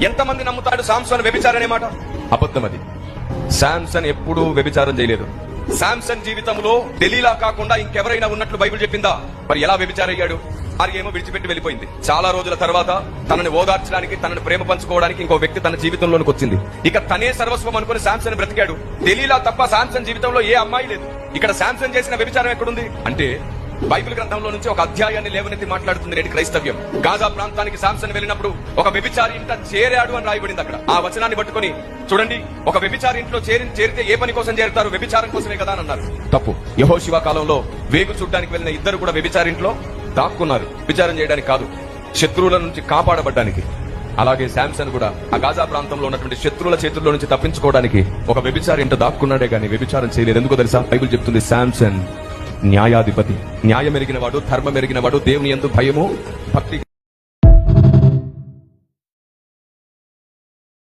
ఎంతమంది నమ్ముతాడు సామ్సన్ వ్యభిచారం అనే మాట? అబద్ధం అది. శాంసన్ ఎప్పుడూ వ్యభిచారం చేయలేదు. శాంసన్ జీవితంలో దెలీలా కాకుండా ఇంకెవరైనా ఉన్నట్లు బైబిల్ చెప్పిందా? మరి ఎలా వ్యభిచారయ్యాడు? ఏమో విడిచిపెట్టి వెళ్ళిపోయింది. చాలా రోజుల తర్వాత తనని ఓదార్చడానికి, తనని ప్రేమ పంచుకోవడానికి ఇంకో వ్యక్తి తన జీవితంలోనికి వచ్చింది. ఇక తనే సర్వస్వం అనుకుని శాంసన్ బ్రతికాడు. దెలీలా తప్ప శాంసన్ జీవితంలో ఏ అమ్మాయి లేదు. ఇక్కడ శాంసన్ చేసిన వ్యభిచారం ఎక్కడుంది అంటే బైబిల్ గ్రంథంలో నుంచి ఒక అధ్యాయాన్ని లేవనెత్తి మాట్లాడుతుంది నేటి క్రైస్తవ్యం. గాజా ప్రాంతానికి శాంసన్ వెళ్ళినప్పుడు ఒక వ్యభిచారి ఇంట చేరాడు అని రాయబడింది అక్కడ. ఆ వచనాన్ని పట్టుకొని చూడండి, ఒక వ్యభిచారి ఇంట్లో చేరితే ఏ పని కోసం చేరుతారు? వ్యభిచారం కోసమే కదా అని అన్నారు. తప్పు. యెహోషువ కాలంలో వేగు చూడ్డానికి వెళ్ళిన ఇద్దరు కూడా వ్యభిచారింట్లో దాక్కున్నారు. విచారం చేయడానికి కాదు, శత్రువుల నుంచి కాపాడబడ్డానికి. అలాగే శాంసన్ కూడా ఆ గాజా ప్రాంతంలో ఉన్నటువంటి శత్రువుల చేతుల్లో నుంచి తప్పించుకోవడానికి ఒక వ్యభిచారి ఇంట దాక్కున్నాడే గానీ వ్యభిచారం చేయలేదు. ఎందుకో తెలుసా? బైబిల్ చెప్తుంది శాంసన్ న్యాయాధిపతి, న్యాయం ఎరిగిన వాడు, ధర్మం ఎరిగిన వాడు, దేవుని యందు భయము భక్తి